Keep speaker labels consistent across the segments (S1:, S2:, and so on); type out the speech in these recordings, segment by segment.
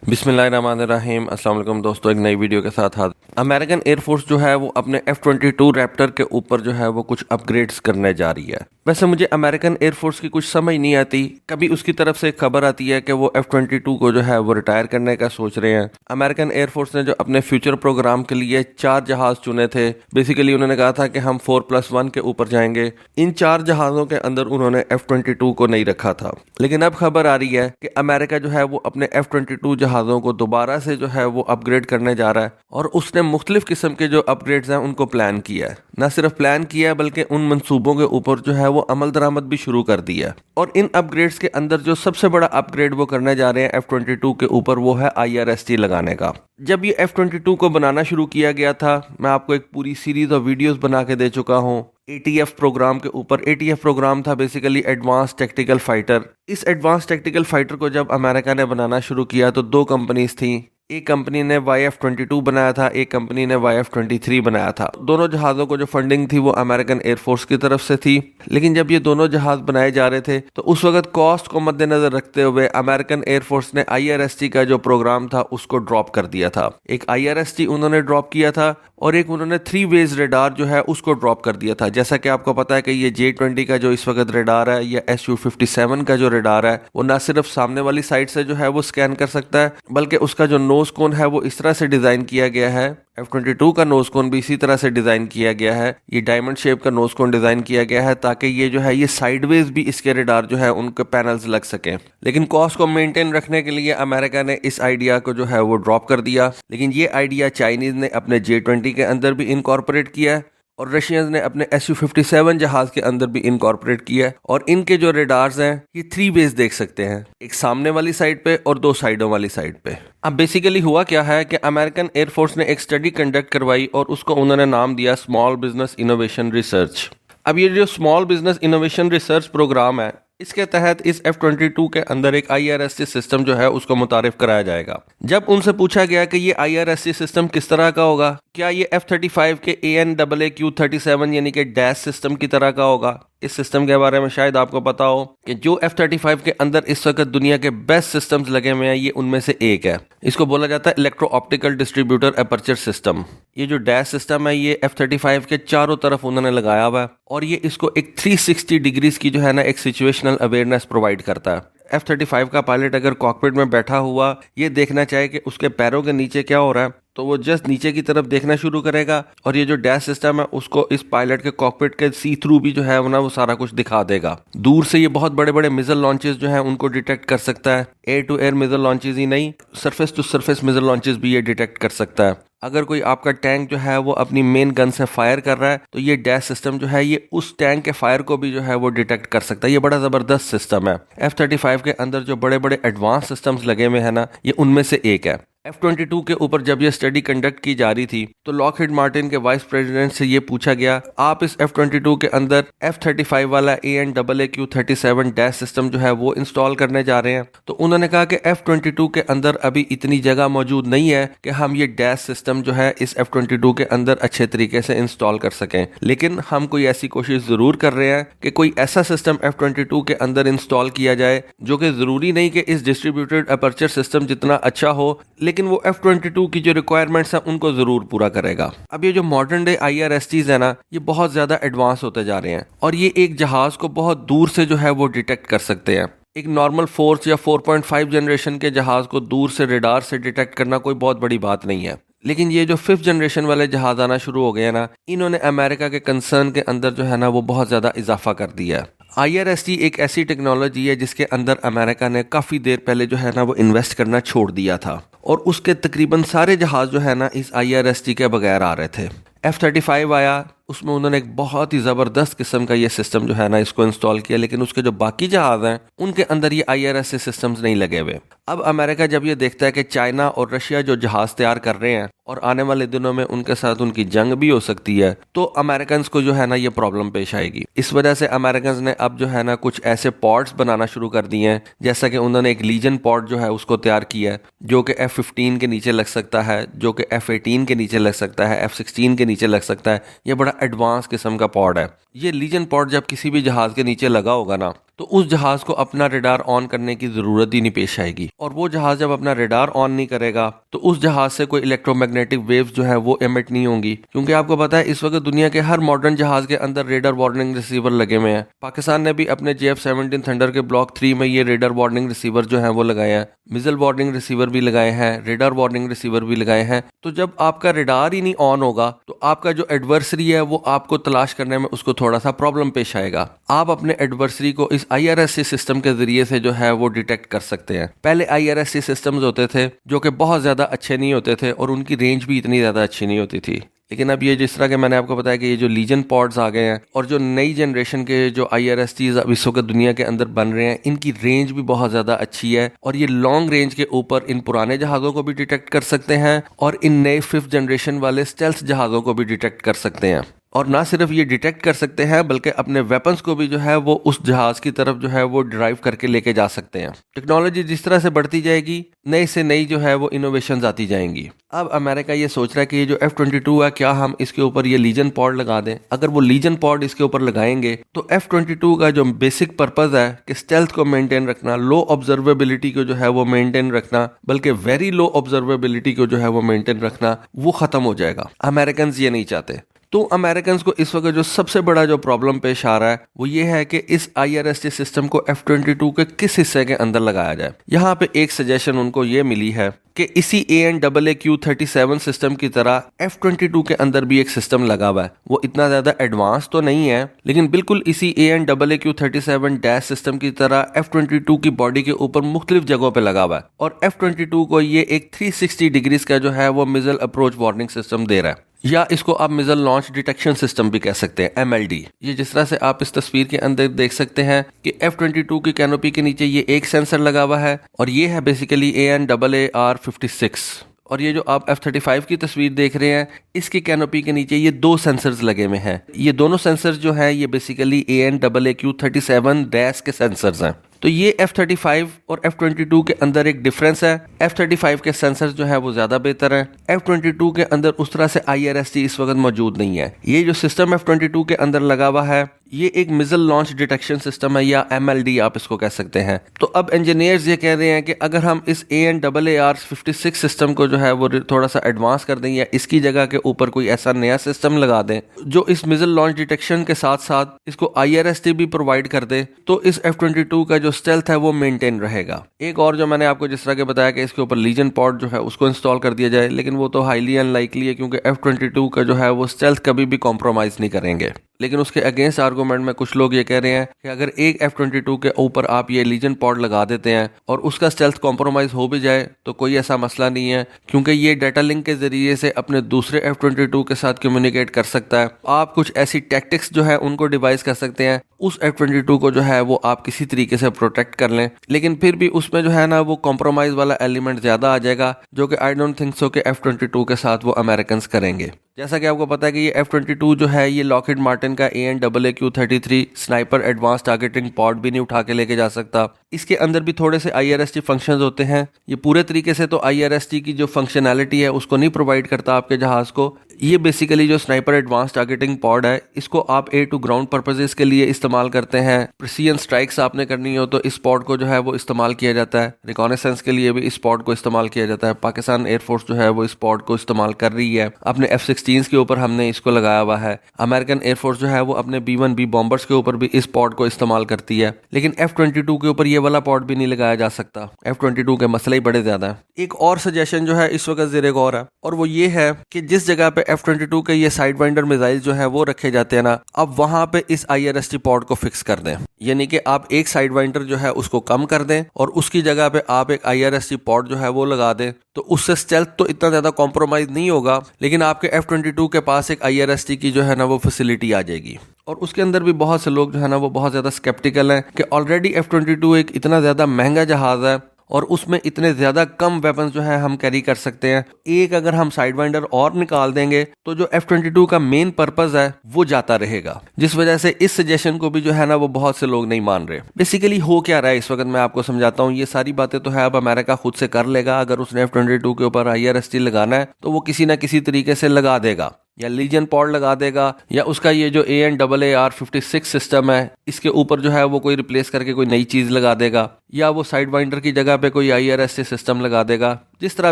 S1: बिस्मिल्लाहिर्रहमानिर्रहीम। अस्सलाम वालेकुम दोस्तों, एक नई वीडियो के साथ हाजिर। अमेरिकन एयरफोर्स जो है वो अपने F-22 रैप्टर के ऊपर जो है वो कुछ अपग्रेड्स करने जा रही है। वैसे मुझे अमेरिकन एयरफोर्स की कुछ समझ नहीं आती। कभी उसकी तरफ से खबर आती है कि वो F-22 को जो है वो रिटायर करने का सोच रहे हैं। अमेरिकन एयरफोर्स ने जो अपने फ्यूचर प्रोग्राम के लिए 4 जहाज चुने थे, बेसिकली उन्होंने कहा था कि हम 4+1 के ऊपर जाएंगे। इन 4 जहाज़ों के अंदर उन्होंने F-22 को नहीं रखा था, लेकिन अब खबर आ रही है कि अमेरिका जो है वो अपने F-22 जहाज़ों को दोबारा से जो है वो अपग्रेड करने जा रहा है, और उसने मुख्तलिफ किस्म के जो अपग्रेड्स हैं उनको प्लान किया है। न सिर्फ प्लान किया है बल्कि उन मंसूबों के ऊपर जो है वो अमल दरामद भी शुरू कर दिया है। और इन अपग्रेड्स के अंदर जो सबसे बड़ा अपग्रेड वो करने जा रहे हैं F-22 के ऊपर, वो है IRST लगाने का। जब ये F-22 को बनाना शुरू किया गया था, मैं आपको एक पूरी सीरीज ऑफ वीडियोस बना के दे चुका हूँ ATF प्रोग्राम के ऊपर। ATF प्रोग्राम था बेसिकली एडवांस टैक्टिकल फाइटर। इस एडवांस टैक्टिकल फाइटर को जब अमेरिका ने बनाना शुरू किया तो 2 कंपनीज थी। एक कंपनी ने YF-22 बनाया था, एक कंपनी ने YF-23 बनाया था। दोनों जहाज़ों को जो फंडिंग थी वो अमेरिकन एयरफोर्स की तरफ से थी। लेकिन जब ये दोनों जहाज़ बनाए जा रहे थे तो उस वक्त कॉस्ट को मद्देनजर रखते हुए अमेरिकन एयरफोर्स ने IRST का जो प्रोग्राम था उसको ड्रॉप कर दिया था। एक IRST उन्होंने ड्रॉप किया था और एक उन्होंने 3 वेज रेडार जो है उसको ड्रॉप कर दिया था। जैसा कि आपको पता है कि ये J-20 का जो इस वक्त रेडार है या Su-57 का जो रेडार है वो ना सिर्फ सामने वाली साइड से जो है वो स्कैन कर सकता है, बल्कि उसका जो नोज कोन है वो इस तरह से डिजाइन किया गया है। F-22 का नोज कोन भी इसी तरह से डिजाइन किया गया है। ये डायमंड शेप का नोज कोन डिजाइन किया गया है ताकि ये जो है ये साइडवेज भी इसके रेडार जो है उनके पैनल्स लग सकें। लेकिन कॉस्ट को मेंटेन रखने के लिए अमेरिका ने इस आइडिया को जो है वो ड्रॉप कर दिया। लेकिन ये आइडिया चाइनीज ने अपने J-20 के अंदर भी इनकॉर्पोरेट किया है और रशियंस ने अपने Su-57 जहाज के अंदर भी इनकॉर्पोरेट किया है। और इनके जो रेडार्स हैं ये 3 वेज देख सकते हैं, एक सामने वाली साइड पे और 2 साइडों वाली साइड पे। अब बेसिकली हुआ क्या है कि अमेरिकन एयरफोर्स ने एक स्टडी कंडक्ट करवाई और उसको उन्होंने नाम दिया स्मॉल बिजनेस इनोवेशन रिसर्च। अब ये जो small business innovation research program है, इसके तहत इस F-22 के अंदर एक IRST सिस्टम जो है उसको मुतारिफ कराया जाएगा। जब उनसे पूछा गया कि ये IRST सिस्टम किस तरह का होगा, क्या ये F-35 के ANAAQ-37 यानी कि डैश सिस्टम की तरह का होगा। इस सिस्टम के बारे में शायद आपको पता हो कि जो F-35 के अंदर इस वक्त दुनिया के बेस्ट सिस्टम्स लगे हुए हैं, ये उनमें से एक है। इसको बोला जाता है electro optical distributor aperture system. ये जो डैश सिस्टम है ये F-35 के चारों तरफ उन्होंने लगाया हुआ है और ये इसको एक 360 डिग्रीज की जो है ना एक सिचुएशनल अवेयरनेस प्रोवाइड करता है। F-35 का पायलट अगर कॉकपिट में बैठा हुआ ये देखना चाहे कि उसके पैरों के नीचे क्या हो रहा है, तो वो जस्ट नीचे की तरफ देखना शुरू करेगा और ये जो डैश सिस्टम है उसको इस पायलट के कॉकपिट के सी थ्रू भी जो है वो सारा कुछ दिखा देगा। दूर से ये बहुत बड़े बड़े मिसाइल लॉन्चेस जो है उनको डिटेक्ट कर सकता है। Air to air missile launches ही नहीं, surface to surface missile launches भी ये डिटेक्ट कर सकता है। अगर कोई आपका टैंक जो है वो अपनी मेन गन से फायर कर रहा है तो ये डैश सिस्टम जो है ये उस टैंक के फायर को भी जो है वो डिटेक्ट कर सकता है। ये बड़ा जबरदस्त सिस्टम है। F-35 के अंदर जो बड़े बड़े एडवांस सिस्टम्स लगे हुए हैं ना, ये उनमें से एक है। F-22 के ऊपर जब ये स्टडी कंडक्ट की जा रही थी तो लॉकहीड मार्टिन के वाइस प्रेसिडेंट से ये पूछा गया, आप इस F-22 के अंदर F-35 वाला ANAAQ-37 डैश सिस्टम जो है वो इंस्टॉल करने जा रहे हैं। तो उन्होंने कहा कि F-22 के अंदर अभी इतनी जगह मौजूद नहीं है कि हम ये डैश सिस्टम जो है इस F-22 के अंदर अच्छे तरीके से इंस्टॉल कर सकें, लेकिन हम कोई ऐसी कोशिश जरूर कर रहे हैं कि कोई ऐसा सिस्टम F-22 के अंदर इंस्टॉल किया जाए जो कि जरूरी नहीं कि इस डिस्ट्रीब्यूटेड अपर्चर सिस्टम जितना अच्छा हो, लेकिन वो F-22 की जो रिक्वायरमेंट्स हैं उनको जरूर पूरा करेगा। अब ये जो मॉडर्न डे IRSTs है ना, ये बहुत ज्यादा एडवांस होते जा रहे हैं और ये एक जहाज को बहुत दूर से जो है वो डिटेक्ट कर सकते हैं। एक नॉर्मल 4 या 4.5 जनरेशन के जहाज को दूर से रेडार से डिटेक्ट करना कोई बहुत बड़ी बात नहीं है। लेकिन ये जो 5th जनरेशन वाले जहाज आना शुरू हो गए हैं ना, इन्होंने अमेरिका के कंसर्न के अंदर जो है ना वो बहुत ज्यादा इजाफा कर दिया है। IRST एक ऐसी टेक्नोलॉजी है जिसके अंदर अमेरिका ने काफी देर पहले जो है ना वो इन्वेस्ट करना छोड़ दिया था और उसके तकरीबन सारे जहाज जो है ना इस IRST के बगैर आ रहे थे। F-35 आया, उसमें उन्होंने एक बहुत ही ज़बरदस्त किस्म का ये सिस्टम जो है ना इसको इंस्टॉल किया, लेकिन उसके जो बाकी जहाज़ हैं उनके अंदर ये IRST सिस्टम्स नहीं लगे हुए। अब अमेरिका जब ये देखता है कि चाइना और रशिया जो जहाज़ तैयार कर रहे हैं और आने वाले दिनों में उनके साथ उनकी जंग भी हो सकती है, तो अमेरिकन को जो है ना ये प्रॉब्लम पेश आएगी। इस वजह से अमेरिकन ने अब जो है ना कुछ ऐसे पॉड्स बनाना शुरू कर दिए हैं, जैसा कि उन्होंने एक लीजन पॉड जो है उसको तैयार किया है जो कि F-15 के नीचे लग सकता है, जो कि F-18 के नीचे लग सकता है, F-16 के नीचे लग सकता है। ये बड़ा एडवांस किस्म का पॉड है। ये लीजन पॉड जब किसी भी जहाज के नीचे लगा होगा ना, तो उस जहाज को अपना रेडार ऑन करने की जरूरत ही नहीं पेश आएगी। और वो जहाज जब अपना रेडार ऑन नहीं करेगा तो उस जहाज से कोई इलेक्ट्रोमैग्नेटिक वेव्स जो है वो एमिट नहीं होंगी, क्योंकि आपको पता है इस वक्त दुनिया के हर मॉडर्न जहाज के अंदर रेडार वार्निंग रिसीवर लगे हुए हैं। पाकिस्तान ने भी अपने JF-17 थंडर के ब्लॉक 3 में ये रेडार वार्निंग रिसीवर जो है वो लगाए हैं, मिजल वार्निंग रिसीवर भी लगाए हैं, रेडार वार्निंग रिसीवर भी लगाए हैं। तो जब आपका रेडार ही नहीं ऑन होगा तो आपका जो एडवर्सरी है वो आपको तलाश करने में उसको थोड़ा सा प्रॉब्लम पेश आएगा। आप अपने एडवर्सरी को इस IRST सिस्टम के जरिए से जो है वो डिटेक्ट कर सकते हैं। पहले IRST सिस्टम्स होते थे जो कि बहुत ज्यादा अच्छे नहीं होते थे और उनकी रेंज भी इतनी ज्यादा अच्छी नहीं होती थी, लेकिन अब ये जिस तरह के मैंने आपको बताया कि ये जो लीजन पॉड्स आ गए हैं और जो नई जनरेशन के जो IRSTs अब इस वक्त दुनिया के अंदर बन रहे हैं, इनकी रेंज भी बहुत ज़्यादा अच्छी है और ये लॉन्ग रेंज के ऊपर इन पुराने जहाज़ों को भी डिटेक्ट कर सकते हैं और इन नए 5th जनरेशन वाले स्टेल्थ जहाज़ों को भी डिटेक्ट कर सकते हैं। और ना सिर्फ ये डिटेक्ट कर सकते हैं बल्कि अपने वेपन्स को भी जो है वो उस जहाज की तरफ जो है वो ड्राइव करके लेके जा सकते हैं। टेक्नोलॉजी जिस तरह से बढ़ती जाएगी, नई से नई जो है वो इनोवेशंस आती जाएंगी। अब अमेरिका ये सोच रहा है कि ये जो F-22 है, क्या हम इसके ऊपर ये लीजन पॉड लगा दें। अगर वो लीजन पॉड इसके ऊपर लगाएंगे तो F-22 का जो बेसिक पर्पज है कि स्टेल्थ को मेंटेन रखना, लो ऑब्जर्वेबिलिटी को जो है वो मेंटेन रखना, बल्कि वेरी लो ऑब्जर्वेबिलिटी को जो है वो मेंटेन रखना, वो खत्म हो जाएगा। अमेरिकन ये नहीं चाहते। तो अमेरिकन को इस वक्त जो सबसे बड़ा जो प्रॉब्लम पेश आ रहा है वो ये है कि इस IRST सिस्टम को F-22 के किस हिस्से के अंदर लगाया जाए। यहाँ पे एक सजेशन उनको ये मिली है कि इसी AN/AQ-37 सिस्टम की तरह F-22 के अंदर भी एक सिस्टम लगा हुआ है। वो इतना ज्यादा एडवांस तो नहीं है, लेकिन बिल्कुल इसी AN/AQ-37 सिस्टम की तरह F-22 की बॉडी के ऊपर मुख्तलिफ जगहों पे लगा हुआ है और F-22 को ये एक 360 डिग्रीज का जो है वो मिसाइल अप्रोच वार्निंग सिस्टम दे रहा है, या इसको आप मिसाइल लॉन्च डिटेक्शन सिस्टम भी कह सकते हैं, MLD। ये जिस तरह से आप इस तस्वीर के अंदर देख सकते हैं कि F-22 की कैनोपी के नीचे ये एक सेंसर लगा हुआ है और ये है बेसिकली AN/AR-56। और ये जो आप F-35 की तस्वीर देख रहे हैं, इसकी कैनोपी के नीचे ये 2 सेंसर्स लगे हुए हैं। ये दोनों सेंसर्स जो हैं ये बेसिकली AN/AQ-37 के सेंसर्स हैं। तो ये F-35 और F-22 के अंदर एक डिफरेंस है। F-35 के सेंसर्स जो है वो ज्यादा बेहतर हैं। F-22 के अंदर उस तरह से IRST इस वक्त मौजूद नहीं है। ये जो सिस्टम F-22 के अंदर लगा हुआ है ये एक मिसाइल लॉन्च डिटेक्शन सिस्टम है, या MLD आप इसको कह सकते हैं। तो अब इंजीनियर्स ये कह रहे हैं कि अगर हम इस AN/AR-56 सिस्टम को जो है वो थोड़ा सा एडवांस कर दें या इसकी जगह के ऊपर कोई ऐसा नया सिस्टम लगा दें जो इस मिसाइल लॉन्च डिटेक्शन के साथ साथ इसको IRST भी प्रोवाइड कर दे, तो इस F-22 का जो स्टेल्थ है वो मेंटेन रहेगा। एक और जो मैंने आपको जिस तरह के बताया कि इसके ऊपर लीजन पॉड जो है उसको इंस्टॉल कर दिया जाए, लेकिन वो तो हाईली अनलाइकली है क्योंकि F-22 का जो है वो स्टेल्थ कभी भी कॉम्प्रोमाइज नहीं करेंगे। लेकिन उसके अगेंस्ट आर्गूमेंट में कुछ लोग ये कह रहे हैं कि अगर एक F-22 के ऊपर आप ये लीजन पॉड लगा देते हैं और उसका स्टेल्थ कॉम्प्रोमाइज हो भी जाए तो कोई ऐसा मसला नहीं है, क्योंकि ये डाटा लिंक के जरिए से अपने दूसरे F-22 के साथ कम्युनिकेट कर सकता है। आप कुछ ऐसी टैक्टिक्स जो है उनको डिवाइस कर सकते हैं, उस F-22 को जो है वो आप किसी तरीके से प्रोटेक्ट कर लें, लेकिन फिर भी उसमें जो है ना वो कॉम्प्रोमाइज वाला एलिमेंट ज्यादा आ जाएगा, जो कि आई डोंट थिंक सो कि F-22 के साथ वो अमेरिकन करेंगे। जैसा कि आपको पता है कि ये F-22 जो है ये लॉकहीड मार्टिन का AN/AQ-33 sniper advance targeting pod भी नहीं उठा के लेके जा सकता। इसके अंदर भी थोड़े से IRST फंक्शंस होते हैं। ये पूरे तरीके से तो IRST की जो फंक्शनैलिटी है उसको नहीं प्रोवाइड करता आपके जहाज को। ये बेसिकली जो स्नाइपर एडवांस टारगेटिंग पॉड है इसको आप एयर टू ग्राउंड पर्पसेस के लिए इस्तेमाल करते हैं। प्रिसीजन स्ट्राइक्स आपने करनी हो तो इस पॉड को जो है वो इस्तेमाल किया जाता है। रिकॉनेसेंस के लिए भी इस पॉड को इस्तेमाल किया जाता है। पाकिस्तान एयरफोर्स जो है वो इस पॉड को इस्तेमाल कर रही है। अपने F-16 के ऊपर हमने इसको लगाया हुआ है। अमेरिकन एयरफोर्स जो है वो अपने B-1B बॉम्बर्स के ऊपर भी इस पॉड को इस्तेमाल करती है, लेकिन F-22 के ऊपर ये वाला पॉड भी नहीं लगाया जा सकता। F-22 के मसले ही बड़े ज्यादा है। एक और सजेशन जो है इस वक्त ज़ेरे गौर है और वो ये है कि जिस जगह पे F-22 के ये साइड वाइंडर मिसाइल जो है वो रखे जाते हैं ना, अब वहां पे इस IRST पॉड को फिक्स कर दें। यानी कि आप एक साइड वाइंडर जो है उसको कम कर दें और उसकी जगह पे आप एक IRST पॉड जो है वो लगा दें, तो उससे स्टेल्थ तो इतना ज्यादा कॉम्प्रोमाइज नहीं होगा, लेकिन आपके F-22 के पास एक IRST की जो है ना वो फैसिलिटी आ जाएगी। और उसके अंदर भी बहुत से लोग जो है ना वो बहुत ज्यादा स्केप्टिकल हैं कि ऑलरेडी F-22 एक इतना ज्यादा महंगा जहाज है और उसमें इतने ज्यादा कम वेपन्स जो है हम कैरी कर सकते हैं। एक अगर हम साइड वाइंडर और निकाल देंगे तो जो F-22 का मेन पर्पस है वो जाता रहेगा, जिस वजह से इस सजेशन को भी जो है ना वो बहुत से लोग नहीं मान रहे। बेसिकली हो क्या रहा है इस वक्त मैं आपको समझाता हूँ। ये सारी बातें तो है अब अमेरिका खुद से कर लेगा। अगर उसने F-22 के ऊपर IRST लगाना है तो वो किसी ना किसी तरीके से लगा देगा। या लीजन पॉड लगा देगा, या उसका ये जो ANAR-56 सिस्टम है इसके ऊपर जो है वो कोई रिप्लेस करके कोई नई चीज लगा देगा, या वो साइड वाइंडर की जगह पे कोई IRST सिस्टम लगा देगा, जिस तरह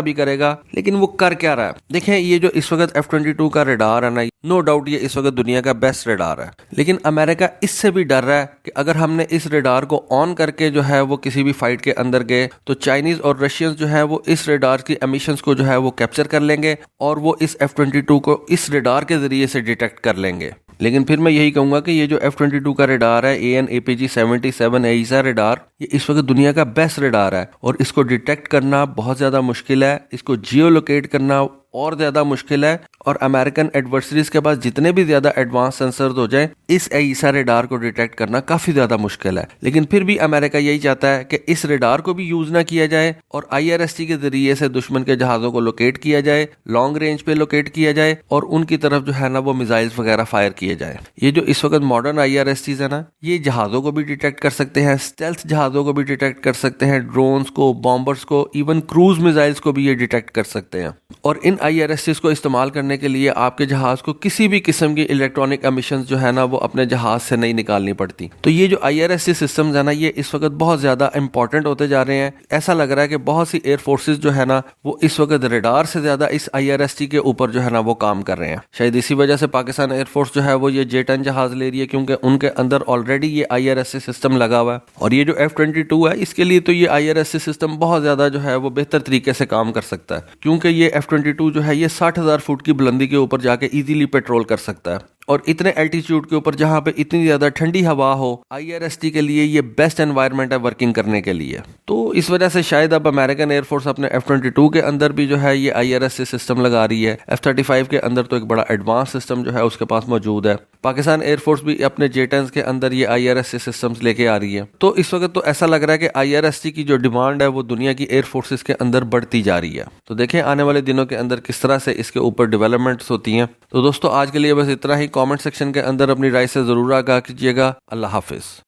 S1: भी करेगा। लेकिन वो कर क्या रहा है? देखें, ये जो इस वक्त F-22 का रडार है ना, नो डाउट ये इस वक्त दुनिया का बेस्ट रडार है, लेकिन अमेरिका इससे भी डर रहा है कि अगर हमने इस रडार को ऑन करके जो है वो किसी भी फाइट के अंदर गए तो चाइनीज और रशियंस जो है वो इस रडार की एमिशंस को जो है वो कैप्चर कर लेंगे और वो इस F-22 को इस रडार के जरिए से डिटेक्ट कर लेंगे। लेकिन फिर मैं यही कहूंगा कि ये जो F-22 का रडार है AN/APG-77 एईसा रडार, ये इस वक्त दुनिया का बेस्ट रडार है और इसको डिटेक्ट करना बहुत ज़्यादा मुश्किल है, इसको जियो लोकेट करना और ज़्यादा मुश्किल है, और अमेरिकन एडवर्सरीज के पास जितने भी ज़्यादा एडवांस सेंसर्स हो जाए इस एईसा रडार को डिटेक्ट करना काफ़ी ज़्यादा मुश्किल है। लेकिन फिर भी अमेरिका यही चाहता है कि इस रडार को भी यूज़ ना किया जाए और IRST के ज़रिए से दुश्मन के जहाज़ों को लोकेट किया जाए, लॉन्ग रेंज पे लोकेट किया जाए और उनकी तरफ जो है ना वो मिसाइल्स वगैरह फायर किए जाए। ये जो इस वक्त मॉडर्न IRSTs है ना, ये जहाज़ों को भी डिटेक्ट कर सकते हैं, स्टेल्थ जहाज़ों को भी डिटेक्ट कर सकते हैं, ड्रोन्स को, बॉम्बर्स को, इवन क्रूज मिसाइल्स को भी ये डिटेक्ट कर सकते हैं। और इन IRSTs को इस्तेमाल करने के लिए आपके जहाज को किसी भी किस्म की इलेक्ट्रॉनिक एमिशंस जो है ना वो अपने जहाज से नहीं निकालनी पड़ती। तो ये जो IRST सिस्टम्स है ना, ये इस वक्त बहुत ज्यादा इंपॉर्टेंट होते जा रहे हैं। ऐसा लग रहा है कि बहुत सी एयर फोर्सेस जो है ना वो इस वक्त रडार से ज्यादा इस IRST के ऊपर जो है ना वो काम कर रहे हैं। शायद इसी वजह से पाकिस्तान एयरफोर्स जो है वो ये J-10 जहाज ले रही है, क्योंकि उनके अंदर ऑलरेडी ये IRST सिस्टम लगा हुआ है। और ये जो F-22 है इसके लिए तो ये IRST सिस्टम बहुत ज्यादा जो है वो बेहतर तरीके से काम कर सकता है, क्योंकि ये F-22 जो है ये 60,000 फुट की बुलंदी के ऊपर जाके इजीली पेट्रोल कर सकता है। और इतने एल्टीट्यूड के ऊपर जहां पे इतनी ज्यादा ठंडी हवा हो, IRST के लिए ये बेस्ट एनवायरनमेंट है वर्किंग करने के लिए। तो इस वजह से शायद अब अमेरिकन एयरफोर्स अपने F-22 के अंदर भी जो है ये IRST सिस्टम लगा रही है। F-35 के अंदर तो एक बड़ा एडवांस सिस्टम जो है उसके पास मौजूद है। पाकिस्तान एयरफोर्स भी अपने J-10s के अंदर ये IRST सिस्टम्स लेके आ रही है। तो इस वक्त तो ऐसा लग रहा है कि IRST की जो डिमांड है वो दुनिया की एयरफोर्सेस के अंदर बढ़ती जा रही है। तो देखें आने वाले दिनों के अंदर किस तरह से इसके ऊपर डेवलपमेंट्स होती हैं। तो दोस्तों आज के लिए बस इतना ही। कमेंट सेक्शन के अंदर अपनी राय से जरूर आगाह कीजिएगा। अल्लाह हाफिज।